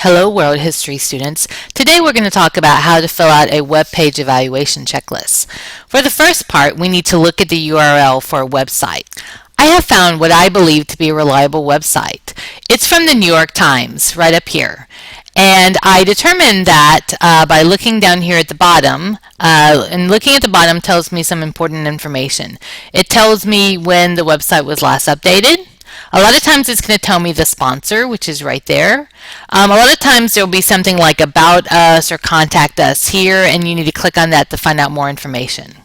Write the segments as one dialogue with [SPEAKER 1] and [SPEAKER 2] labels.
[SPEAKER 1] Hello World History students. Today we're going to talk about how to fill out a web page evaluation checklist. For the first part, we need to look at the URL for a website. I have found what I believe to be a reliable website. It's from the New York Times, right up here. And I determined that by looking down here at the bottom, and looking at the bottom tells me some important information. It tells me when the website was last updated. A lot of times it's going to tell me the sponsor, which is right there. A lot of times there will be something like About Us or Contact Us here, and you need to click on that to find out more information.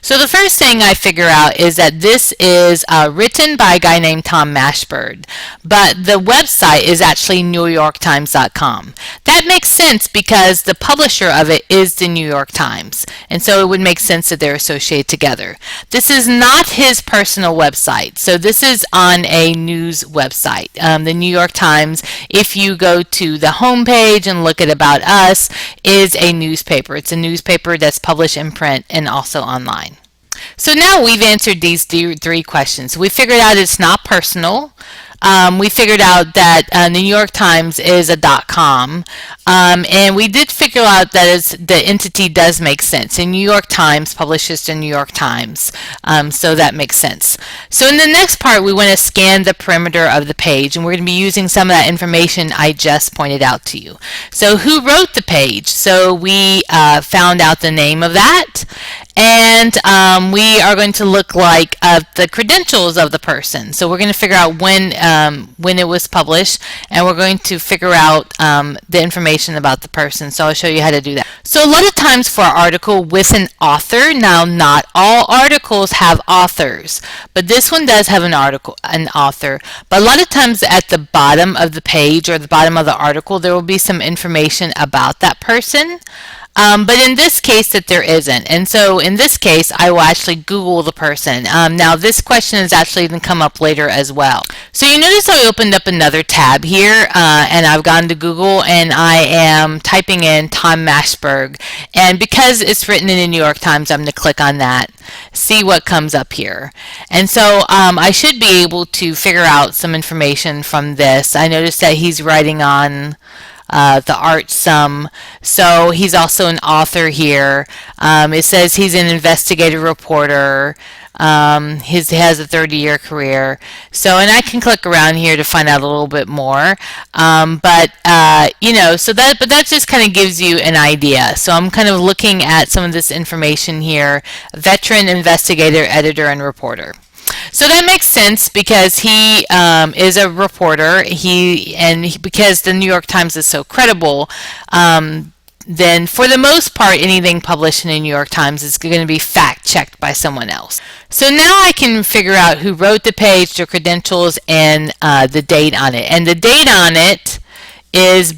[SPEAKER 1] So the first thing I figure out is that this is written by a guy named Tom Mashburn, but the website is actually NewYorkTimes.com. That makes sense because the publisher of it is the New York Times, and so it would make sense that they're associated together. This is not his personal website, so this is on a news website. The New York Times, if you go to the home page and look at About Us, is a newspaper. It's a newspaper that's published in print and also online. So now we've answered these three questions. We figured out it's not personal. We figured out that the New York Times is a .com, and we did figure out that the entity does make sense. The New York Times publishes the New York Times, so that makes sense. So in the next part, we want to scan the perimeter of the page, and we're going to be using some of that information I just pointed out to you. So who wrote the page? So we found out the name of that. And we are going to look like the credentials of the person. So we're going to figure out when it was published, and we're going to figure out the information about the person. So I'll show you how to do that. So a lot of times for an article with an author, now not all articles have authors, but this one does have an author. But a lot of times at the bottom of the page or the bottom of the article, there will be some information about that person. But in this case that there isn't. And so in this case, I will actually Google the person. Now this question is actually going to come up later as well. So you notice I opened up another tab here, and I've gone to Google, and I am typing in Tom Mashburn. And because it's written in the New York Times, I'm going to click on that, see what comes up here. And so I should be able to figure out some information from this. I noticed that he's writing on the art some, so he's also an author here. It says he's an investigative reporter. He has a 30-year career. So, and I can click around here to find out a little bit more. You know, so that just kind of gives you an idea. So I'm kind of looking at some of this information here: veteran, investigator, editor, and reporter. So that makes sense because he is a reporter. Because the New York Times is so credible, then for the most part, anything published in the New York Times is going to be fact-checked by someone else. So now I can figure out who wrote the page, the credentials, and the date on it. And the date on it is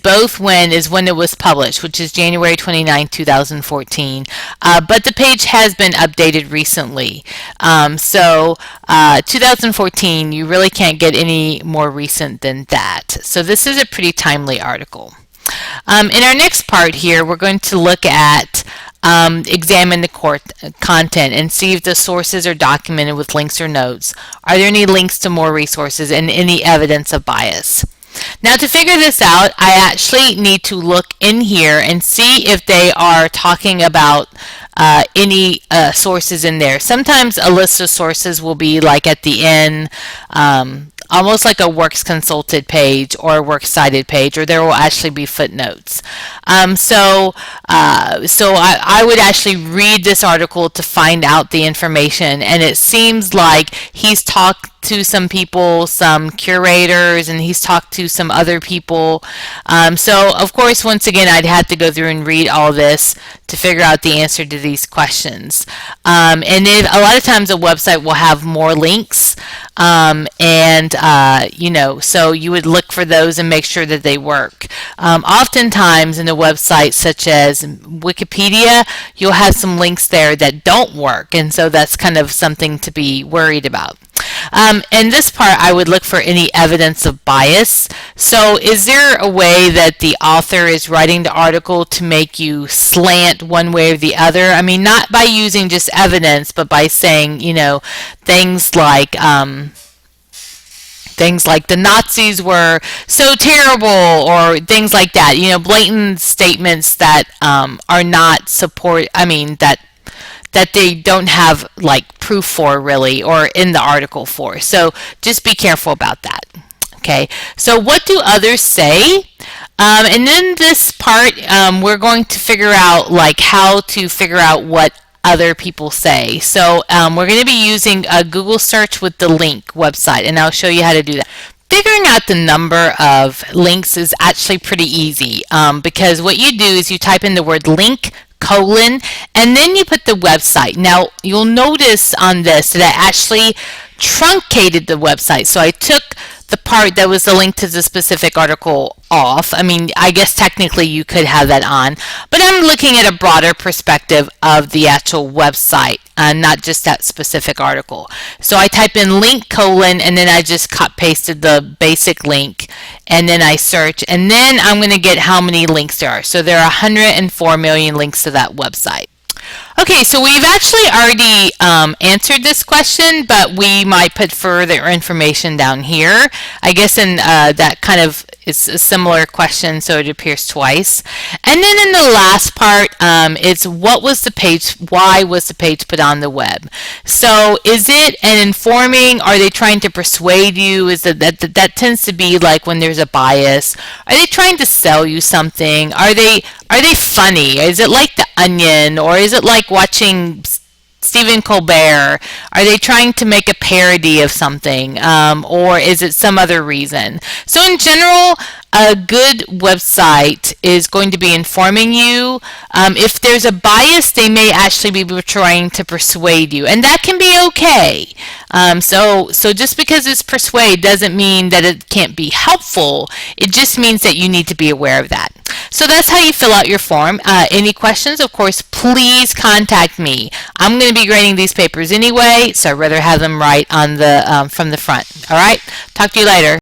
[SPEAKER 1] when it was published, which is January 29, 2014. But the page has been updated recently. 2014, you really can't get any more recent than that. So this is a pretty timely article. In our next part here, we're going to look at examine the content and see if the sources are documented with links or notes. Are there any links to more resources and any evidence of bias? Now to figure this out, I actually need to look in here and see if they are talking about any sources in there. Sometimes a list of sources will be like at the end, almost like a works consulted page or a works cited page, or there will actually be footnotes. So I would actually read this article to find out the information, and it seems like he's talked to some people, some curators, and he's talked to some other people. So of course, once again, I'd have to go through and read all this to figure out the answer to these questions. And a lot of times a website will have more links, you know, so you would look for those and make sure that they work. Oftentimes in a website such as Wikipedia, you'll have some links there that don't work, and so that's kind of something to be worried about. In this part, I would look for any evidence of bias. So is there a way that the author is writing the article to make you slant one way or the other? I mean, not by using just evidence, but by saying, you know, things like, things like the Nazis were so terrible, or things like that. You know, blatant statements that are not that they don't have like proof for really, or in the article for. So just be careful about that. Okay, so what do others say? And then this part, we're going to figure out like how to figure out what other people say. So we're going to be using a Google search with the link website, and I'll show you how to do that. Figuring out the number of links is actually pretty easy, because what you do is you type in the word link, colon, and then you put the website. Now you'll notice on this that I actually truncated the website. So I took the part that was the link to the specific article off. I mean, I guess technically you could have that on, but I'm looking at a broader perspective of the actual website, not just that specific article. So I type in link colon, and then I just cut pasted the basic link, and then I search, and then I'm going to get how many links there are. So there are 104 million links to that website. Okay, so we've actually already answered this question, but we might put further information down here. I guess in that kind of is a similar question, so it appears twice. And then in the last part, it's what was the page, why was the page put on the web? So is it an informing, are they trying to persuade you? Is that tends to be like when there's a bias. Are they trying to sell you something? Are they funny? Is it like The Onion, or is it like watching Stephen Colbert? Are they trying to make a parody of something, or is it some other reason? So in general, a good website is going to be informing you. If there's a bias, they may actually be trying to persuade you, and that can be okay. So just because it's persuade doesn't mean that it can't be helpful. It just means that you need to be aware of that. So that's how you fill out your form. Any questions, of course, please contact me. I'm going to be grading these papers anyway, so I'd rather have them right on the from the front. All right, talk to you later.